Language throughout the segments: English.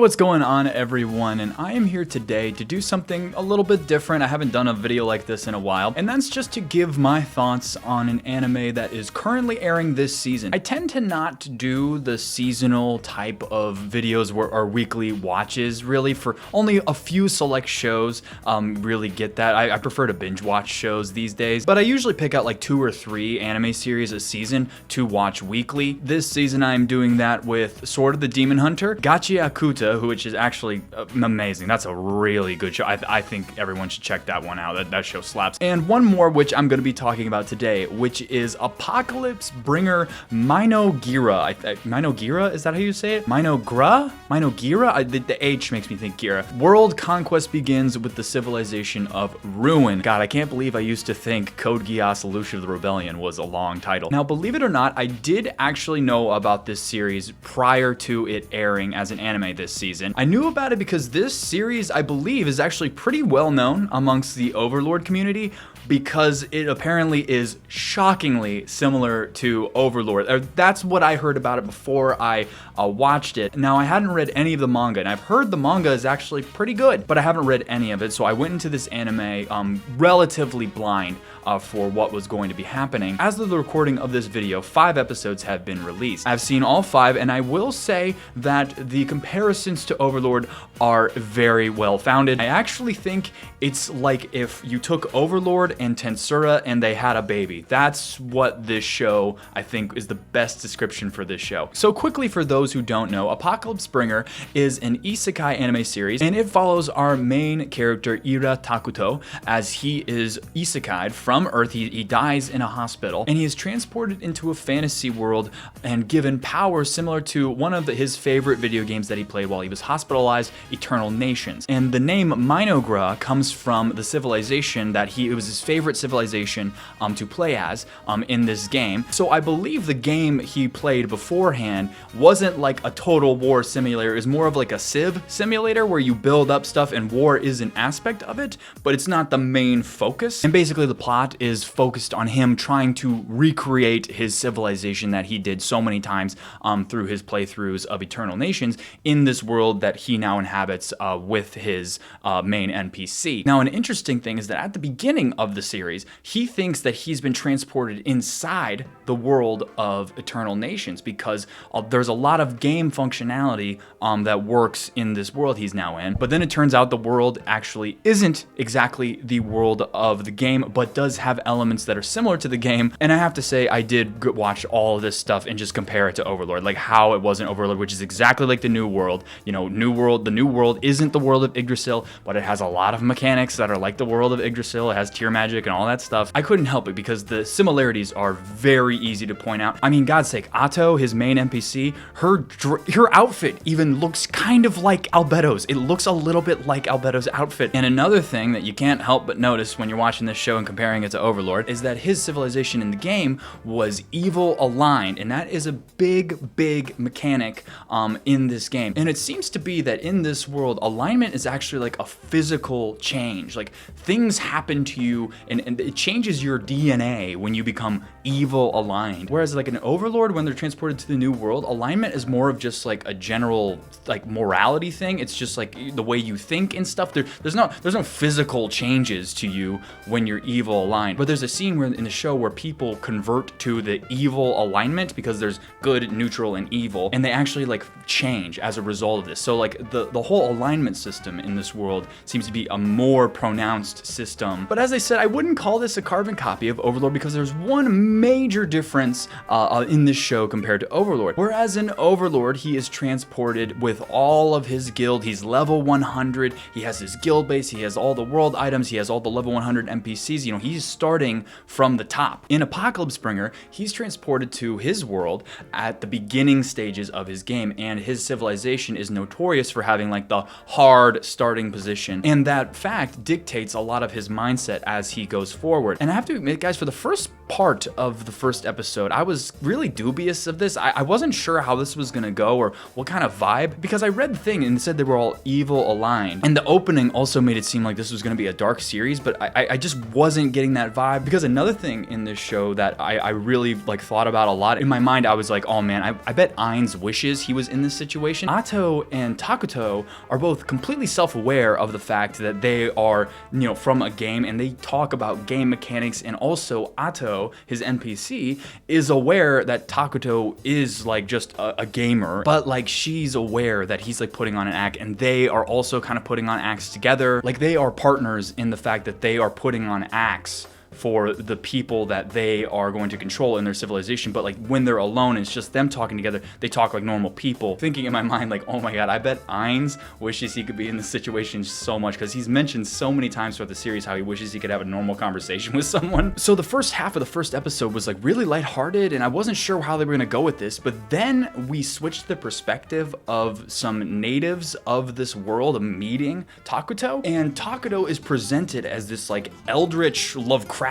Hey, what's going on everyone, and I am here today to do something a little bit different. I haven't done a video like this in a while, and that's just to give my thoughts on an anime that is currently airing this season. I tend to not do the seasonal type of videos or weekly watches, really, for only a few select shows really get that. I prefer to binge watch shows these days, but I usually pick out like 2 or 3 anime series a season to watch weekly. This season I'm doing that with Sword of the Demon Hunter, Gachiakuta, which is actually amazing. That's a really good show. I think everyone should check that one out. That show slaps. And one more, which I'm going to be talking about today, which is Apocalypse Bringer Minogira. Minogira? Is that how you say it? Minogira? The H makes me think Gira. World conquest begins with the civilization of Ruin. God, I can't believe I used to think Code Geass Lucia of the Rebellion was a long title. Now, believe it or not, I did actually know about this series prior to it airing as an anime this season. I knew about it because this series, I believe, is actually pretty well known amongst the Overlord community because it apparently is shockingly similar to Overlord. That's what I heard about it before I watched it. Now, I hadn't read any of the manga, and I've heard the manga is actually pretty good, but I haven't read any of it, so I went into this anime relatively blind for what was going to be happening. As of the recording of this video, 5 episodes have been released. I've seen all 5, and I will say that the comparisons to Overlord are very well founded. I actually think it's like if you took Overlord and Tensura and they had a baby. That's what this show, I think, is the best description for this show. So quickly, for those who don't know, Apocalypse Bringer is an Isekai anime series, and it follows our main character, Ira Takuto, as he is isekai'd from Earth. He dies in a hospital, and he is transported into a fantasy world and given powers similar to one of his favorite video games that he played while he was hospitalized, Eternal Nations. And the name Minogra comes from the civilization that it was his favorite civilization to play as in this game. So I believe the game he played beforehand wasn't like a total war simulator. It was more of like a Civ simulator where you build up stuff and war is an aspect of it, but it's not the main focus. And basically the plot is focused on him trying to recreate his civilization that he did so many times through his playthroughs of Eternal Nations in this world that he now inhabits with his main NPC. Now, an interesting thing is that at the beginning of the series, he thinks that he's been transported inside the world of Eternal Nations because there's a lot of game functionality that works in this world he's now in. But then it turns out the world actually isn't exactly the world of the game, but does have elements that are similar to the game. And I have to say, I did watch all of this stuff and just compare it to Overlord, like how it was in Overlord, which is exactly like the New World. You know, the New World isn't the world of Yggdrasil, but it has a lot of mechanics that are like the world of Yggdrasil. It has tier magic and all that stuff. I couldn't help it because the similarities are very easy to point out. I mean, God's sake, Atto, his main NPC, her outfit even looks kind of like Albedo's. It looks a little bit like Albedo's outfit. And another thing that you can't help but notice when you're watching this show and comparing it to Overlord is that his civilization in the game was evil aligned, and that is a big mechanic in this game. And it seems to be that in this world, alignment is actually like a physical change. Like things happen to you and it changes your DNA when you become evil aligned. Whereas like an Overlord, when they're transported to the New World, alignment is more of just like a general like morality thing. It's just like the way you think and stuff. There's no physical changes to you when you're evil aligned. But there's a scene where in the show where people convert to the evil alignment because there's good, neutral, and evil, and they actually like change as a result of this. So like the whole alignment system in this world seems to be a more pronounced system. But as I said, I wouldn't call this a carbon copy of Overlord because there's one major difference in this show compared to Overlord. Whereas in Overlord, he is transported with all of his guild. He's level 100. He has his guild base. He has all the world items. He has all the level 100 NPCs. You know, he's starting from the top. In Apocalypse Bringer, he's transported to his world at the beginning stages of his game, and his civilization is notorious for having like the hard starting position. And that fact dictates a lot of his mindset as as he goes forward. And I have to admit, guys, for the first part of the first episode, I was really dubious of this. I wasn't sure how this was gonna go or what kind of vibe, because I read the thing and it said they were all evil aligned. And the opening also made it seem like this was gonna be a dark series, but I just wasn't getting that vibe. Because another thing in this show that I really like thought about a lot, in my mind I was like, oh man, I bet Ainz wishes he was in this situation. Ato and Takuto are both completely self-aware of the fact that they are, you know, from a game, and they talk about game mechanics, and also Ato, his NPC, is aware that Takuto is like just a gamer, but like she's aware that he's like putting on an act, and they are also kind of putting on acts together. Like they are partners in the fact that they are putting on acts for the people that they are going to control in their civilization. But like when they're alone, it's just them talking together, they talk like normal people. Thinking in my mind like, oh my god, I bet Ainz wishes he could be in this situation so much, because he's mentioned so many times throughout the series how he wishes he could have a normal conversation with someone. So the first half of the first episode was like really lighthearted, and I wasn't sure how they were gonna go with this, but then we switched the perspective of some natives of this world meeting Takuto, and Takuto is presented as this like eldritch Lovecraftian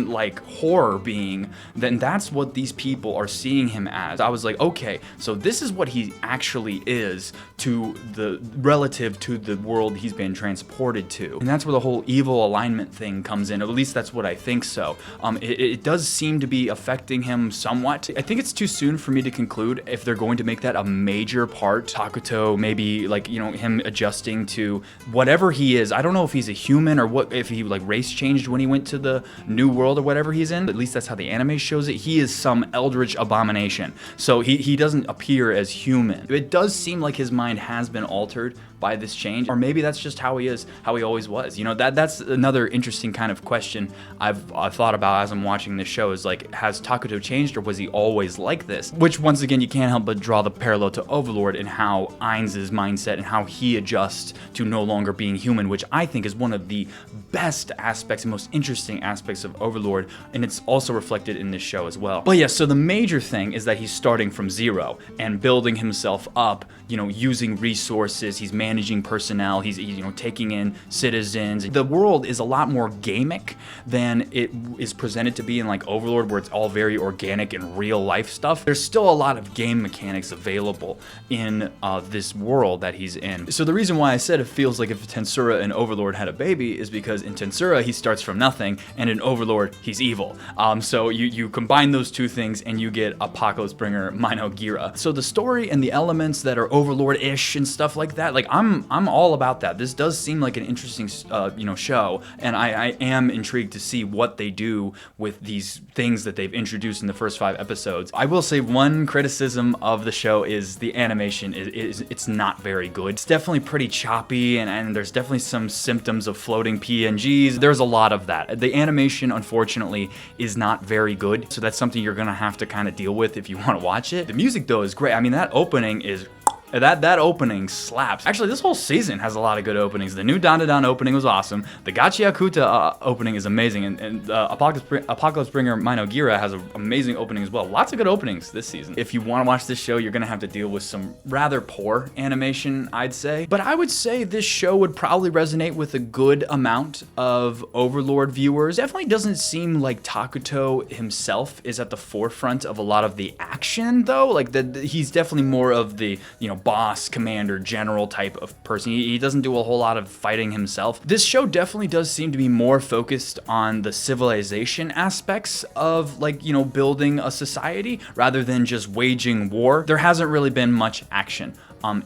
like horror being. Then that's what these people are seeing him as. I was like, okay, so this is what he actually is to the relative to the world he's been transported to. And that's where the whole evil alignment thing comes in, or at least that's what I think so. It does seem to be affecting him somewhat. I think it's too soon for me to conclude if they're going to make that a major part. Takuto, maybe like, you know, him adjusting to whatever he is. I don't know if he's a human or what, if he like race changed when he went to the new world or whatever he's in. At least that's how the anime shows it. He is some eldritch abomination, so he doesn't appear as human. It does seem like his mind has been altered by this change, or maybe that's just how he is, how he always was. You know, that's another interesting kind of question I've thought about as I'm watching this show, is like, has Takuto changed, or was he always like this? Which once again, you can't help but draw the parallel to Overlord and how Ainz's mindset and how he adjusts to no longer being human, which I think is one of the best aspects and most interesting aspects of Overlord, and it's also reflected in this show as well. But yeah, so the major thing is that he's starting from zero and building himself up, you know, using resources, he's managing personnel, he's, you know, taking in citizens. The world is a lot more gamic than it is presented to be in like Overlord, where it's all very organic and real life stuff. There's still a lot of game mechanics available in this world that he's in. So the reason why I said it feels like if Tensura and Overlord had a baby is because in Tensura he starts from nothing, and in Overlord he's evil. So you combine those two things and you get Apocalypse Bringer Mino Gira. So the story and the elements that are Overlord-ish and stuff like that, like I'm all about that. This does seem like an interesting you know, show, and I am intrigued to see what they do with these things that they've introduced in the first 5 episodes. I will say one criticism of the show is the animation it's not very good. It's definitely pretty choppy, and there's definitely some symptoms of floating PNGs. There's a lot of that. The animation, unfortunately, is not very good, so that's something you're gonna have to kind of deal with if you want to watch it. The music though is great. I mean, that opening is that opening slaps. Actually, this whole season has a lot of good openings. The new Dandadan opening was awesome. The Gachiakuta opening is amazing, and Apocalypse Bringer Mino Gira has an amazing opening as well. Lots of good openings this season. If you want to watch this show, you're gonna have to deal with some rather poor animation, I'd say. But I would say this show would probably resonate with a good amount of Overlord viewers. Definitely doesn't seem like Takuto himself is at the forefront of a lot of the action, though. Like he's definitely more of the, you know, boss, commander, general type of person. He doesn't do a whole lot of fighting himself. This show definitely does seem to be more focused on the civilization aspects of, like, you know, building a society rather than just waging war. There hasn't really been much action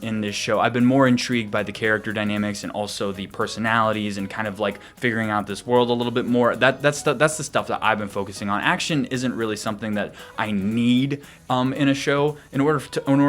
in this show. I've been more intrigued by the character dynamics and also the personalities and kind of like figuring out this world a little bit more. That's the stuff that I've been focusing on. Action isn't really something that I need in a show in order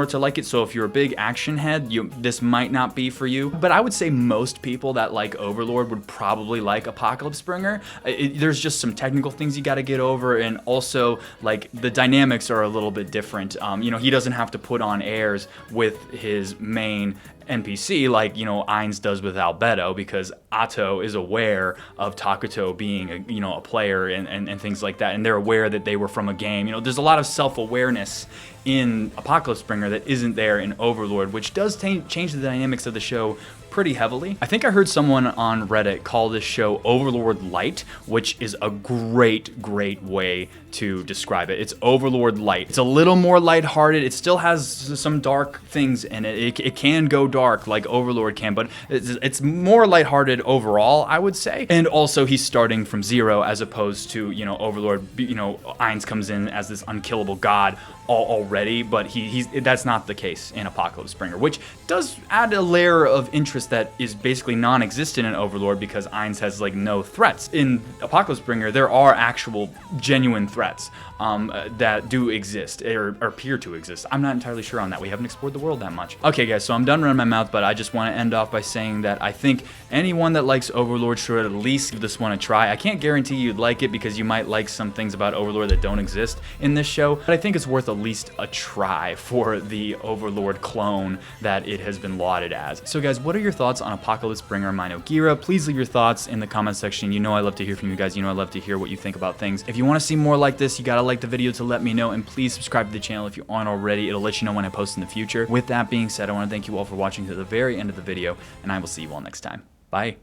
to like it. So if you're a big action head, this might not be for you. But I would say most people that like Overlord would probably like Apocalypse Bringer. There's just some technical things you got to get over, and also like the dynamics are a little bit different. You know, he doesn't have to put on airs with his main NPC like, you know, Ainz does with Albedo, because Ato is aware of Takuto being a player and things like that, and they're aware that they were from a game. You know, there's a lot of self-awareness in Apocalypse Bringer that isn't there in Overlord, which does change the dynamics of the show pretty heavily. I think I heard someone on Reddit call this show Overlord Light, which is a great way to describe it. It's Overlord Light. It's a little more lighthearted. It still has some dark things in it. It can go dark like Overlord can, but it's more lighthearted overall, I would say. And also he's starting from zero as opposed to, you know, Overlord, you know, Ainz comes in as this unkillable god already, but that's not the case in Apocalypse Bringer, which does add a layer of interest that is basically non-existent in Overlord because Ainz has like no threats. In Apocalypse Bringer, there are actual genuine threats that do exist or appear to exist. I'm not entirely sure on that. We haven't explored the world that much. Okay guys, so I'm done running my mouth, but I just want to end off by saying that I think anyone that likes Overlord should at least give this one a try. I can't guarantee you'd like it because you might like some things about Overlord that don't exist in this show, but I think it's worth at least a try for the Overlord clone that it has been lauded as. So guys, what are your thoughts on Apocalypse Bringer Minogira? Please leave your thoughts in the comment section. You know I love to hear from you guys. You know I love to hear what you think about things. If you want to see more like this, you gotta like the video to let me know, and please subscribe to the channel if you aren't already. It'll let you know when I post in the future. With that being said, I want to thank you all for watching to the very end of the video, and I will see you all next time. Bye.